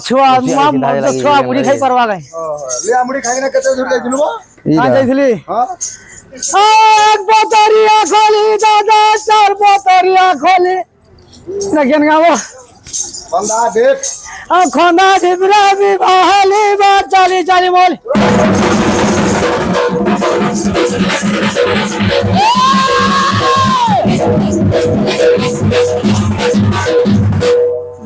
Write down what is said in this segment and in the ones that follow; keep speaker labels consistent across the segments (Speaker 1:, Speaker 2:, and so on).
Speaker 1: छुआ मुड़ी खाई परवा गए
Speaker 2: मुड़ी खाई ना केते दूर जाइलु बा
Speaker 1: हां जाइली
Speaker 2: हां
Speaker 1: एक बोतरिया खोली दादा चार बोतरिया खोली लगन गावो
Speaker 2: बंदा देख
Speaker 1: आ खोना ढिबरा भी बहाली बा चाली चाली मोल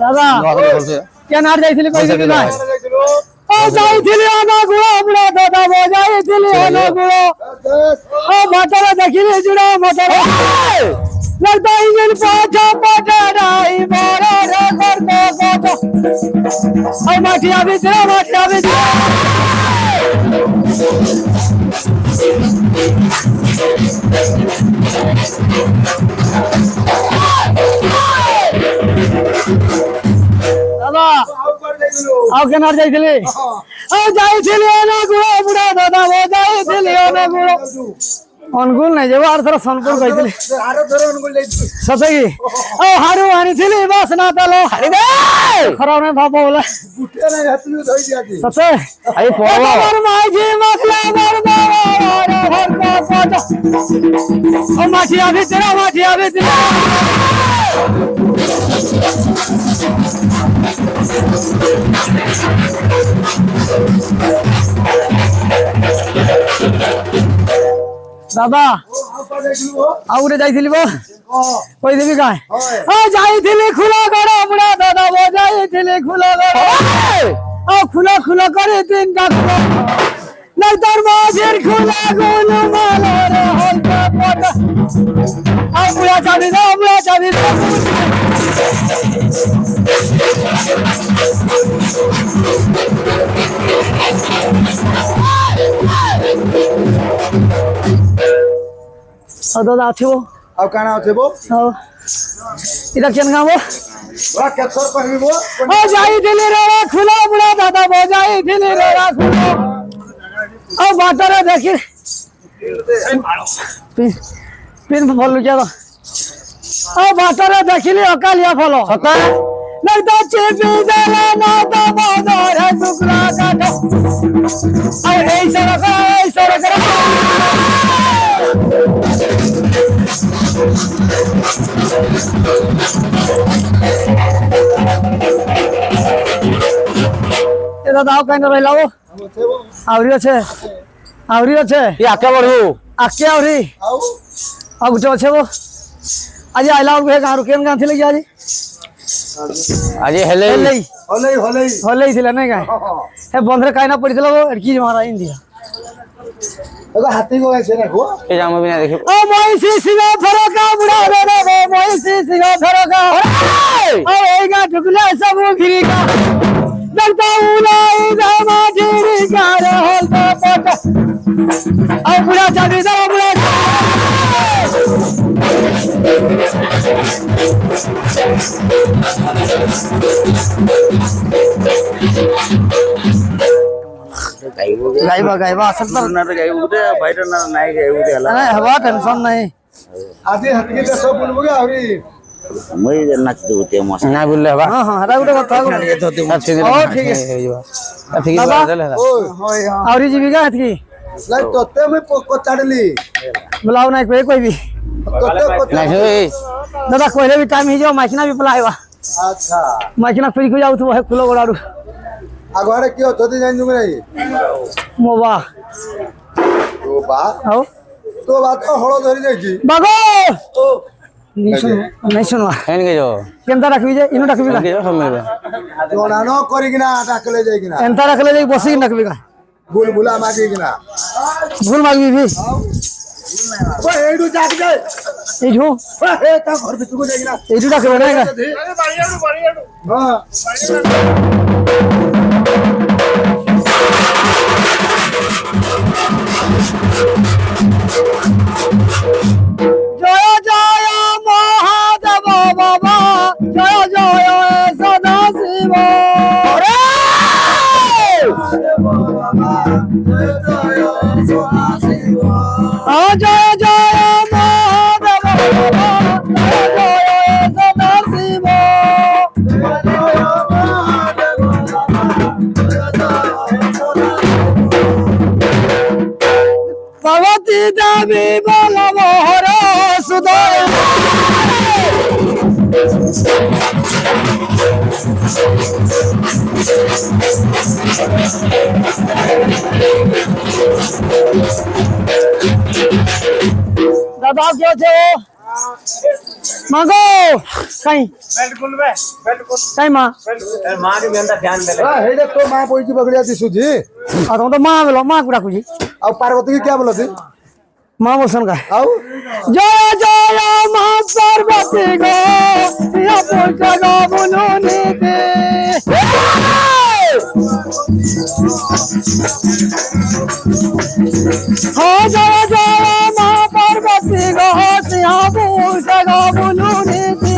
Speaker 1: दादा क्या नार जाइली कोई दिन ना ओ जाइली आना गुड़ा बड़ा दादा वो जाइली आना गुड़ा ओ मोटर देखिले जुड़ा मोटर लगता इंजन पाछा पटराई मारा रे कर को ओ माटिया भी दादा आओ के नार जाइली ओ जाइली आना गुड़ा बड़ा दादा वो जाइली आना गुड़ा अनुकूल नहीं जेबो आर थरा सोनपुर गइली
Speaker 2: आरो थरा अनुकूल जाई
Speaker 1: सते की ओ हारू आनी थिली बस ना तलो हरि दे खराव ने भाबो बोला
Speaker 2: गुटे नहीं हतनु धोई दिया की
Speaker 1: सते आई पोवा मोर माजी मखला मोर बाबा घर का पाटा ओ माठिया भी तेरा दादा आउरे जाइथिली बो कोई देबी काय ओ जाइथिली खुला गड़ा बुड़ा दादा वो जाइथिली खुला गड़ा ओ खुला खुला करे तीन का खुला लगदर माजेर खुला गोल माला रे हल्का पटा आ बुड़ा चाबी दादा आथिबो
Speaker 2: अब काना आथिबो
Speaker 1: इधर केन गावो
Speaker 2: वा केसर पहिबो
Speaker 1: ओ जाई दिली रे खुला बुड़ा दादा बो जाई दिली रे खुला ओ बाटर देखि पिन फल क्या ओ बाटर देखिली अकालिया फल सता नहीं तो चेपी जाला ना तो बाजार है टुकड़ा काटो ओ ऐसा रखा दादा आओ कहीं रहिला वो आवरी अच्छे ये आके बढ़ू आके आवरी
Speaker 2: आउ
Speaker 1: आ गुटे अच्छे वो आज आइला और गां रुकेन गां थिले आज हेले थिले नहीं गाय हे बंधरे काइना पड़ितला वो अड़की मारा इंडिया
Speaker 2: एगो हाथी को ऐसे रखो
Speaker 3: ए जाम बिना देखो
Speaker 1: ओ मोइसी सिंगा फरका बुढ़ा रे मोइसी सिंगा फरका ओ एगा टुकला सब गिरी का लगता उलाई दामा ढेरी का रे हल्का पटा ओ बुढ़ा चाबी दो बुढ़ा गाइबा असल पर
Speaker 3: ना रे गाइबुते फाइटर ना नाही गाइबुते हला
Speaker 1: नहीं हवा टेंशन नहीं
Speaker 2: आदि हटके तो सब बोलबो आवरी
Speaker 3: मई नाच देते मस्त
Speaker 1: ना बोलले हवा हां हां हरा गुटे कथा
Speaker 3: अच्छे दिन
Speaker 1: ओ ठीक है
Speaker 3: ठीक है चले
Speaker 2: ओए होय हां
Speaker 1: आवरी जीविका हतकी
Speaker 2: लाइक तोते में को चढ़ली
Speaker 1: बुलाओ नहीं कोई भी
Speaker 2: तोते को
Speaker 3: नहीं
Speaker 1: दादा कोइले भी टाइम ही जो माइकना भी पलाएवा
Speaker 2: अच्छा
Speaker 1: माइकना फ्री को जाऊ तो है खुलो गोड़ारू
Speaker 2: आगवारे क्यों तोते जान दूंगा नहीं
Speaker 1: मोबा
Speaker 2: तो बात
Speaker 1: आओ
Speaker 2: तो बात तो हळो धरी जाई
Speaker 1: बागो
Speaker 2: ओ
Speaker 1: नहीं सुनवा
Speaker 3: एन के जो
Speaker 1: केनता रखबी जे इनु रखबी
Speaker 3: के जो सब मिलबे
Speaker 2: जोना न करी किना डाकले जाई किना
Speaker 1: एनता रखले जे बसी रखबी का
Speaker 2: बुलबुला मागी किना
Speaker 1: भूल मागबी भी
Speaker 2: ओ एडू जाग जाए
Speaker 1: ए जो
Speaker 2: ए ता घर भितर को जाई किना
Speaker 1: एडू रखबे नहीं का
Speaker 2: अरे बाड़ियाडू हां
Speaker 1: जय जय महादेव बाबा जय जय सदा शिव
Speaker 2: बाबा जय
Speaker 1: दादा क्यों थे मांगो कहीं
Speaker 2: बिल्कुल बे बिल्कुल
Speaker 1: कहीं माँ
Speaker 3: माँ के अंदर ध्यान दे
Speaker 2: हेडे तो मां पोई की बगड़िया थी सुजी
Speaker 1: तुम तो माँ बोलो माँ कुड़ा कुछ
Speaker 2: अब पार्वती की क्या बोला थी
Speaker 1: माँ बोसन का
Speaker 2: आओ
Speaker 1: जय जय माँ पार्वती गो या पूजा गो बोलो नीति हो जय जय माँ पार्वती गो या पूजा गो बोलो नीति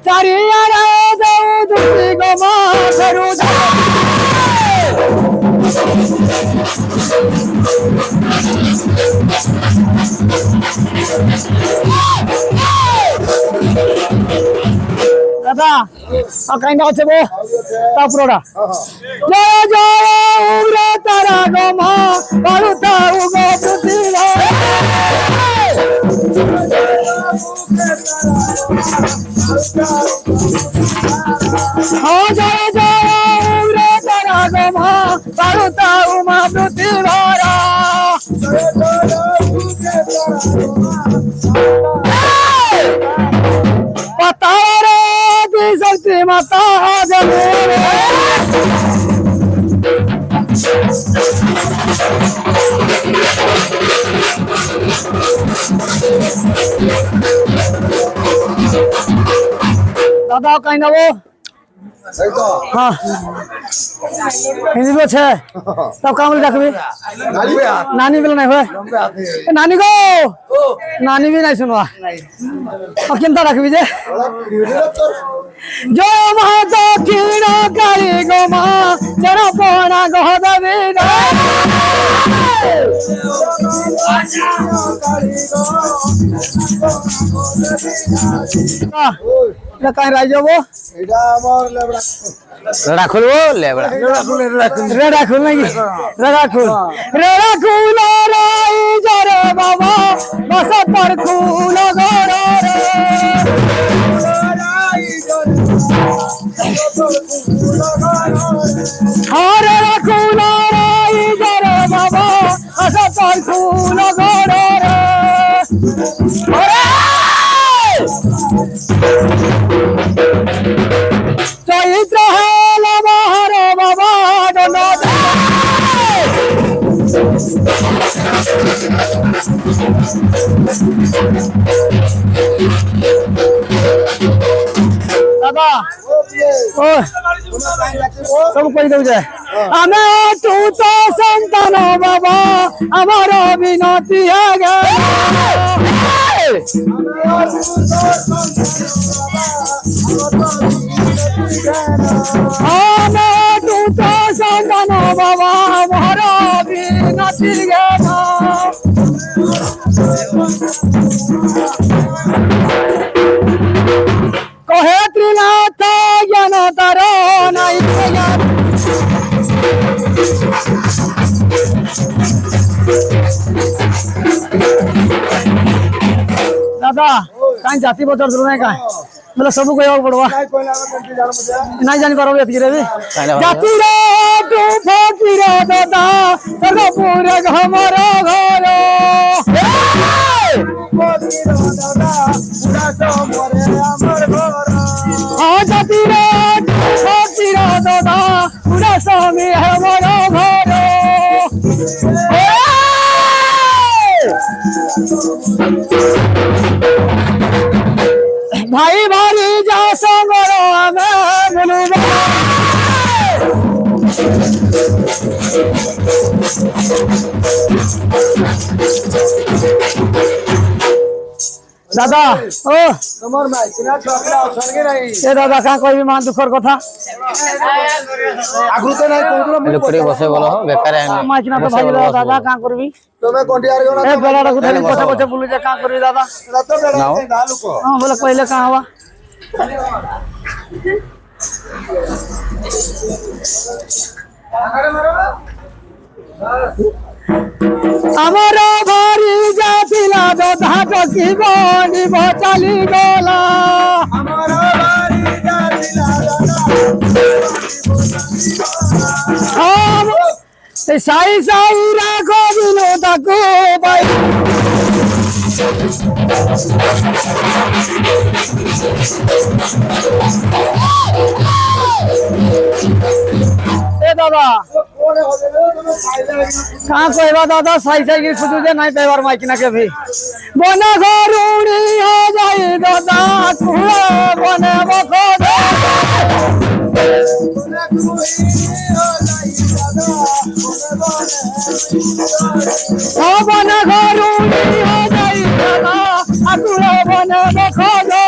Speaker 1: चारिया रे दो दुर्गी गो माँ करू दादा कहीं ना अच्छे वो तापुरोड़ा जय जय उग्र तारा गो माँ बालुता उगो पुतिला हाँ जय जय उग्र तारा गो माँ बालुता उमा पुतिला पता रे दी शक्ति माता जमेरे दादा कहीं ना वो
Speaker 2: सही तो
Speaker 1: हाँ हिंदी में छे तब काम ले रखबी
Speaker 2: गाली पे आ
Speaker 1: नानी बिल नहीं हुए
Speaker 2: पे आते हैं
Speaker 1: नानी को नानी भी नहीं सुनवा और किंता रखबी जे जो माता कीड़ा करी गो माँ जरा पोना गो दबी ना कहीं राज वो
Speaker 2: एडा मोर लेबड़ा
Speaker 3: रेड़ा खुल वो लेबड़ा
Speaker 1: रेड़ा खुल नहीं रेड़ा खुल राई जरे बाबा बस पर खूल गोरा रे हर रखूल राई जरे बाबा बस पर खूल गोरा रे चैत्र है लमहर बाबा डोना दादा ओ सब कोई दे जाए हमें तू तो संतान बाबा हमारा विनती है गे हमें तू तो संतान बाबा हमारा विनती है कहे त्रिनाथ ज्ञान तारो नहीं दादा कहीं जाति बचर जरूर नहीं कहीं मतलब सब को याद पड़वा
Speaker 2: कोई ना कंटी जान मुझे
Speaker 1: नहीं जान करो ये रे भी जाति रे तू फकीर दादा सर्वपुर हमारा घर हाँ जाति रे तू फकीर दादा पूरा स्वामी हमारा घर भाई भारी जा संगरो हमें बोलूँगा दादा ओ
Speaker 2: नंबर में किना छोकरा छोड़गे नहीं
Speaker 1: ये दादा कहाँ कोई भी मान दुखर कथा
Speaker 2: आगु तो नहीं कोन
Speaker 3: लुकड़ी बसे बोलो बेकार है
Speaker 1: माइक ना तो भाई दादा कहाँ करबी
Speaker 2: तो मैं कोंटी आर गयो
Speaker 1: ए बेला रखो धरी कोठा कोठा बोलू जे कहाँ करबी दादा
Speaker 2: ना तो बेड़ा ना लुको
Speaker 1: हां बोले पहले कहाँ हुआ हमारा भार দোধা টকি বনি বচালি গলা
Speaker 2: আমার বাড়ি যাইলা
Speaker 1: সাই সাই রাখো বিনোদাকু বাই এ দাদা
Speaker 2: কোনে হবে তুমি খাইলা
Speaker 1: कहाँ कहवा दादा सही सही की खुद से नहीं पेवर माइक ना के भी बने घरुड़ी हो जाए दादा कुआ बने बखो दे ओ बने घरुड़ी हो जाए दादा कुआ बने बखो दे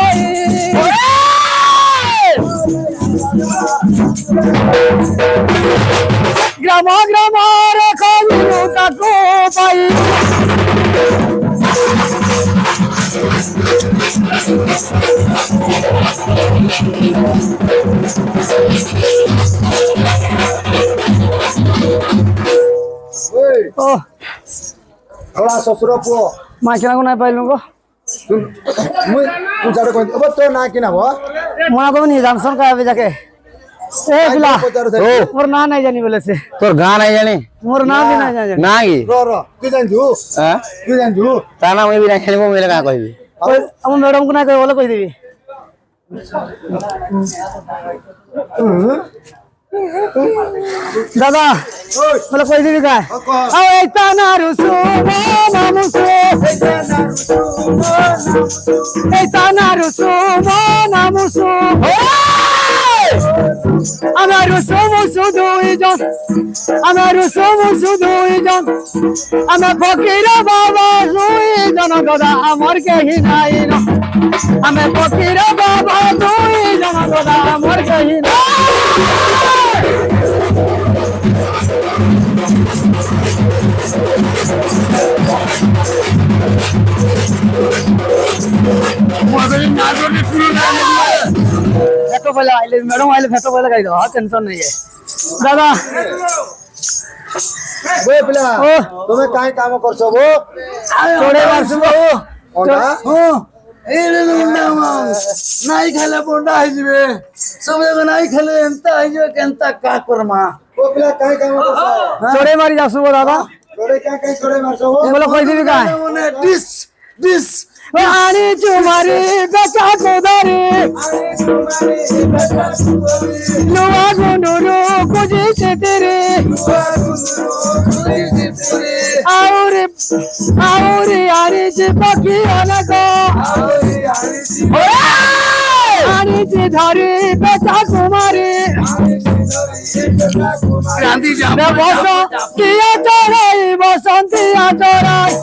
Speaker 1: ग्राम ग्राम रे कविनो ताको पाई
Speaker 2: ওই
Speaker 1: ओ
Speaker 2: হলা শ্বশুর পুଅ
Speaker 1: माइकना को नहीं पाइलु को
Speaker 2: মুই পূজারে কই अब তো না কিনা ভ
Speaker 1: मना को नहीं जानसन का आवे जाके ए बिला
Speaker 2: ও
Speaker 1: मोर ना नहीं जानी बोले से
Speaker 3: তোর গান নাই জানি
Speaker 1: मोर ना भी नहीं जानी
Speaker 3: না কি
Speaker 2: র র তুই জানছু
Speaker 3: হ্যাঁ
Speaker 2: তুই জানছু
Speaker 3: তা না আমি বি না খেলবো মিলে কা কইবি
Speaker 1: हम मैडम को नहीं कह बोले कोई देवी दादा
Speaker 2: ওই
Speaker 1: बोले कोई देवी का
Speaker 2: কহ
Speaker 1: आओ इतना ना रुसु मामुसु इतना ना रुसु मामुसु আমার সমুসু দুইজন আমার সমুসু দুইজন আমার ফকির বাবা দুইজন দাদা আমার কেহি নাই না আমি ফকির বাবা দুইজন দাদা আমার কেহি নাই ফেটো পয়লা আইলে ম্যাডাম আইলে ফেটো পয়লা গাই দাও টেনশন নেই দাদা
Speaker 2: ওই পিলা
Speaker 1: ও
Speaker 2: তুমি কাই কাম করছ গো
Speaker 1: চড়ে মারছো বাবু
Speaker 2: ওটা
Speaker 1: এই রে নাই খেলে পড়া হইবে সব জায়গা নাই খেলে এন্তা হইবে কেনতা কা করমা
Speaker 2: ও পিলা কাই কাম করছ
Speaker 1: চড়ে মারি যাসু দাদা
Speaker 2: তোরে কাই কাই করে মারছ গো
Speaker 1: এগুলো কই দিবি গায়
Speaker 2: মানে ডিস ডিস
Speaker 1: আনি চুমারি বেটা কোদারি লোয়া গুনুরু কুজিছে তেরে আউরে আউরে আরে যে পাখি আনাগো আনি যে ধরে বেটা কুমারি বস দিয়া চড়াই বসন্তিয়া চড়াই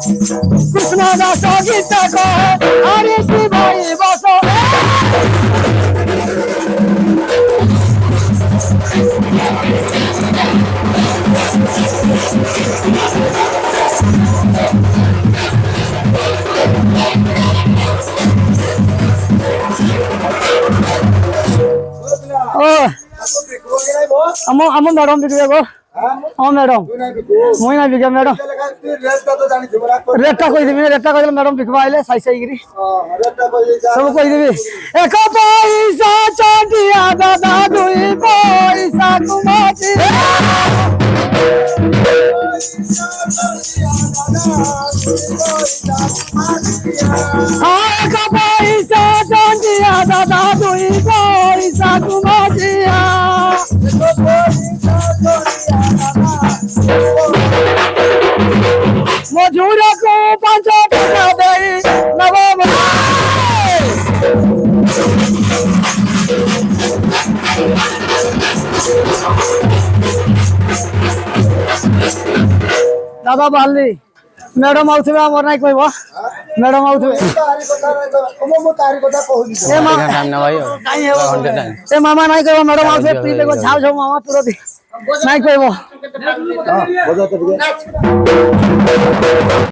Speaker 1: কৃষ্ণ দাস গীত কহে আরে কি ভাই বস ও ଆମ ମ୍ୟାଡମ ବିକିବେ ଗো ହଁ ମ୍ୟାଡମ ମୁଇଁ ନା ବିକେ ମ୍ୟାଡମ ରେଟଟା କହିଦେବି ରେଟଟା କହିଦେଲେ ମ୍ୟାଡମ ବିକବା ଆଇଲେ ସାଇ ସାଇକିରି ସବୁ କହିଦେବି ଏକ ପଇସା ଚଟିଆ ଦାଦା ଦୁଇ ପଇସା କୁମାଚି ଏକ ପଇସା ଚଟିଆ ଦାଦା ଦୁଇ ପଇସା କୁମାଚିଆ ମଜୁରକୁ 5 ଟଙ୍କା ଦେଇ ନବ দাদা বালি ম্যাডাম আউথবে আমার নাই কইব ম্যাডাম আউথবে এ মামা
Speaker 3: টাইম না ভাই
Speaker 1: নাই হেব এ মামা নাই কইব ম্যাডাম আউথবে তুই দেখো ঝাও ঝাও মামা পুরো দি নাই কইব